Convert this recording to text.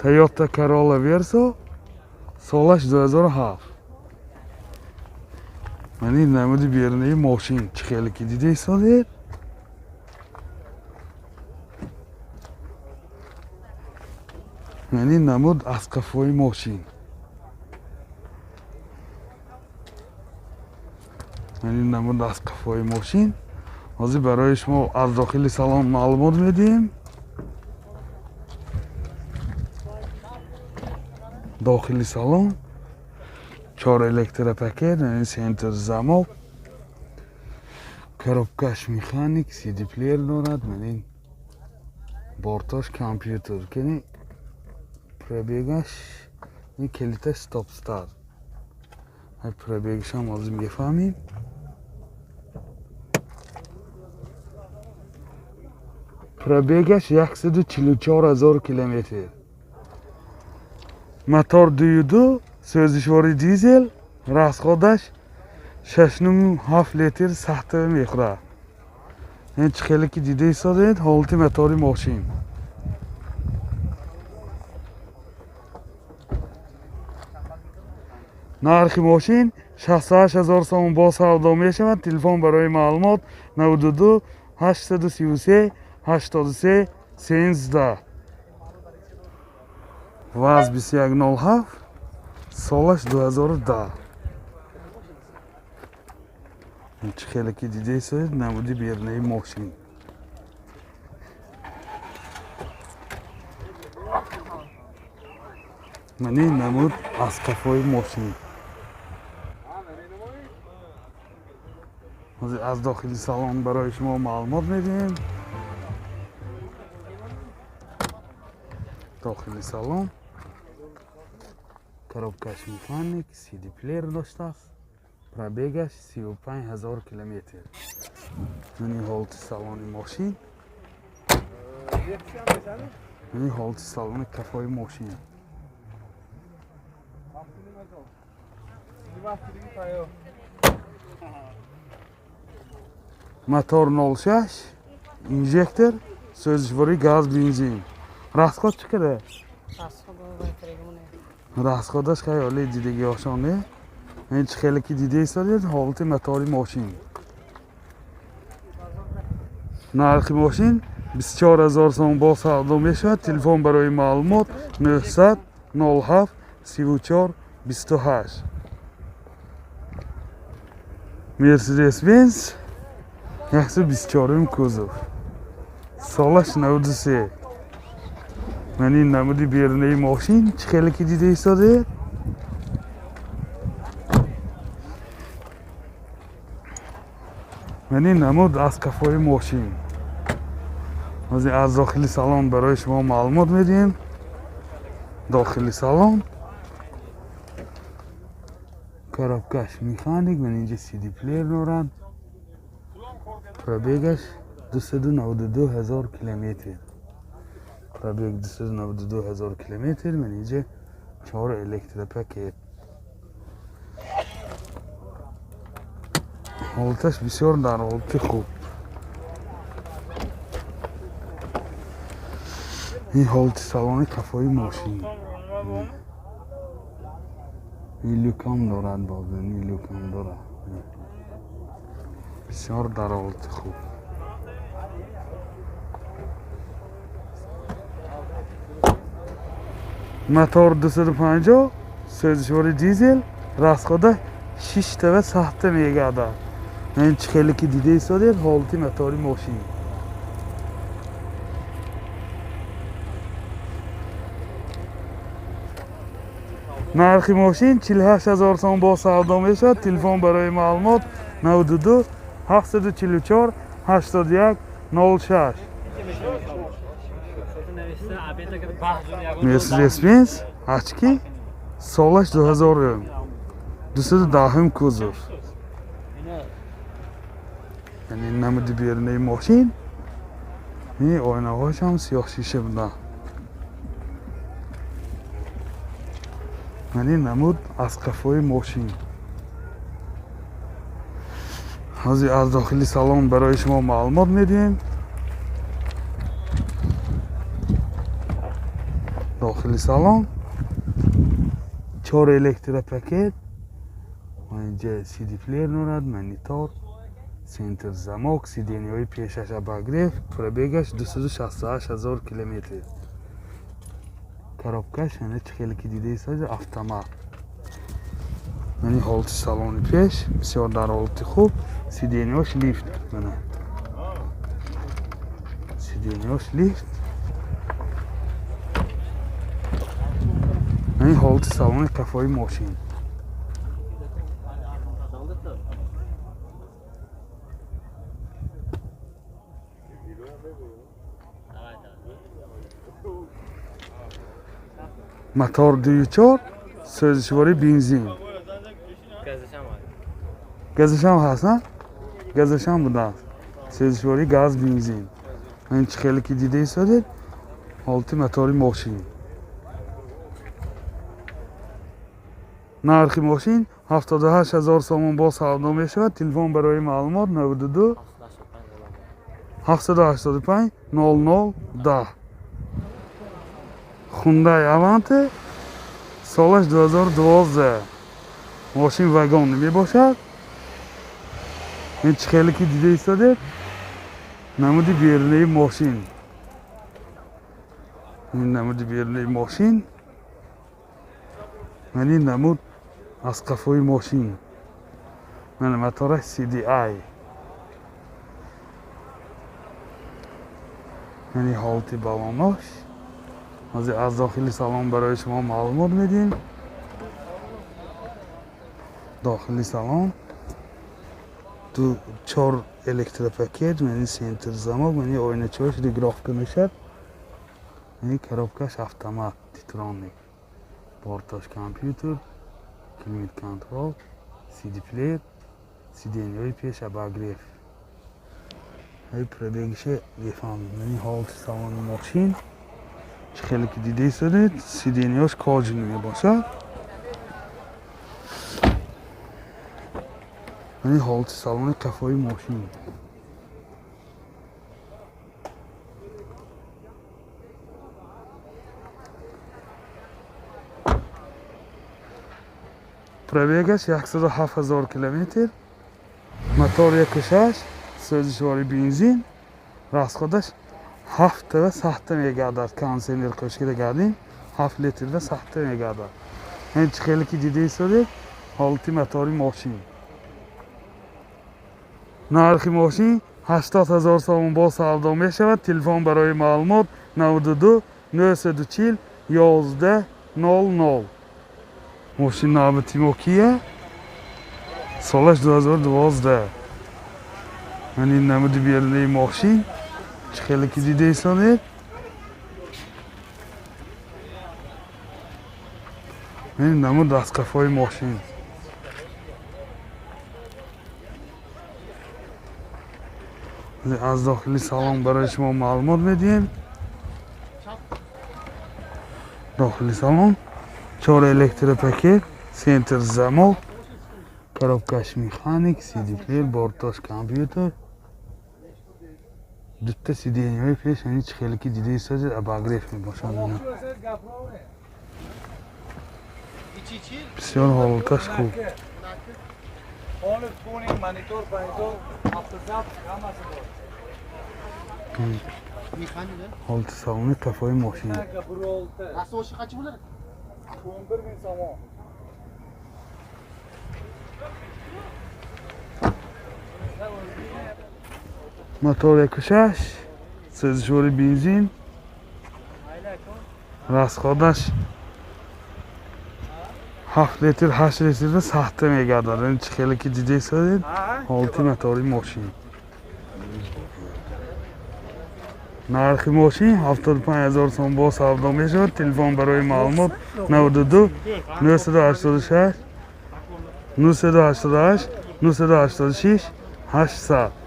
Toyota Corolla Verso سالش 2007. من این نمود بیرونی ماشین چه خیلی که دیده ایستاده. من این نمود از قفای ماشین. من این نمود از قفای ماشین. حاضر برای شما از داخل سالن معلومات میدیم. داخل سالن 4 الکتروپاکت، یعنی سنتر زماق، коробкаш مکانیک، سی دی پلیر دارد. من این بارتاش کامپیوتر کنی پربیگش این کلیت استاپ ستار. های پربیگش هم از این بفهمیم. پربیگش 144,000 کیلومتر. موتور 2.2 سوزشواری دیزل، راسخودش 6.7 لیتر سخته میخوره. این چه خیلی که دیده ایستادید حالت موتور ماشین. نرخ ماشین 68,000 سوم با سودا می شود. تلفن برای معلومات 92 833 83 13. وزن 2107 سالش 2010. این چه خیلی که دیده ایستادید نمودی بیرونی ماشین. من این نمود از قفای ماشین. از داخل سالن برای شما معلومات میدیم. داخل سالن коробкаш مکانیک، سی دی پلیر داشته است. پربیگش 35,000 کیلومتر. این حالت سالن ماشین. این حالت سالن کفای ماشین. موتور 06 انژکتور سوزشواری گاز بنزین. راسخود چقدره؟ راسخودش خیلی دیدگی آسانه. این چه خیلی که دیده ایستادید حالت موتور ماشین. نرخ ماشین 24,000 سوم با سودا می شود. تلفن برای معلومات 900 07 34 28. مرسدس بنز 124 کوزوف. سالش 93. من این نمودی بیرونی ماشین چه خیلی که دیده ایستاده. من این نمود از کفای ماشین. از داخل سالن برای شما معلومات میدیم. داخل سالن коробкаш مکانیک. من اینجا سی دی پلیر دارم. پربیگش 292,000 کیلومتر. پربیگ 292,000 کیلومتر. من اینجا 4 الکتروپاکت. حالتش بسیار در حالت خوب. این حالت سالن کفای ماشین. این لوکام دارد باز. این لوکام دارد. بسیار در حالت خوب. موتور 250 سوزشواری دیزل، راسخوده 6 تا سخته میگرده. این چه خیلی که دیده ایستادید حالت موتور ماشین. نرخ ماشین 48,000 سوم با سودا می شود. تلفن برای معلومات 92 744 81 06. مرسدس بنز ачки سالش 2000 210 کوزوف. یعنی نمودی بیرونی ماشین. این آینه هاش هم سیاه شیشه بوده. یعنی نمود از قفای ماشین. از داخل سالن برای شما معلومات میدیم. داخلی سالن 4 الکتروپاکت و اینجا سی دی پلیر دارد، مانیتور، سنتر زماک، سی دی های پیشش اباگریف، پربیگش 268,000 کیلومتر. коробкаш یعنی خیلی که دیده ایستاد автомат. یعنی حالت سالن پیش بسیار در حالت خوب. سیدینیاش لیفت کنه. سیدینیاش لیفت. یعنی حالت سالن کفای ماشین. موتور 2.4 سوزشواری بنزین. گازش هم هست نه؟ گازش هم بوده است. سوزشواری گاز بنزین. این چه خیلی که دیده ایستاده حالت موتور ماشین. نرخ ماشین 78,000 سوم با سودا می شود. تلفن برای معلومات 92 785 0010. Hyundai Avante سالش 2012. ماشین واگن می باشد. این چه خیلی که دیده ایستاده نمودی بیرونی ماشین. این نمودی بیرونی ماشین. یعنی نمود از قفای ماشین. من موتورش CDI. یعنی حالت بالاناش. از داخلی سالن برای شما معلومات میدیم. داخلی سالن تو 4 الکتروپاکت یعنی سنتر زماک یعنی آینه چوش ریگرافت میشد. یعنی коробкаш автомат تیترونیک. بارتاش کامپیوتر، کلیمت کنترل، سی دی پلیر، سی دی های پیش اباگریف. های پربیگش بفهمید. یعنی حالت سالن ماشین چه خیلی که دیده ایستاده سی دی هاش کاج نمی باشد. یعنی حالت سالن کفای ماشین. پربیگش 107,000 کیلومتر. موتور 1.6 سوزشواری بنزین. راسخودش 7 و سخت میگردد. کانسینر کشیده گردیم 7 لیتر و سخت میگردد. این چه خیلی که دیده ایستاده حالت موتور ماشین. نرخ ماشین 80,000 سوم با سودا می شود. تلفن برای معلومات 92 940 11 00. ماشین نام تیموکیه. سالش 2012. یعنی نمود بیرونی ماشین چه خیلی که دیده ایستاده. این نمود از قفای ماشین. از داخلی سالن برای شما معلومات میدیم. داخلی سالن 4 الکتروپاکت، سنتر زماک، коробкаш مکانیک، سی دی پلیر، بارتاش کامپیوتر. دوتا سی دی های پیش یعنی چه خیلی که دیده ایستاده اباگریف می باشد. بسیار حالتش خوب. حالت سالن کفای ماشین. موتور 1.6 سوزشواری بنزین. راسخودش 7 لیتر 8 لیتر سخت میگردد. این چه خیلی که دیده ایستادید حالت موتور ماشین. نرخ ماشین 75,000 سوم با سودا می شود. تلفن برای معلومات 92 986 986 986 800.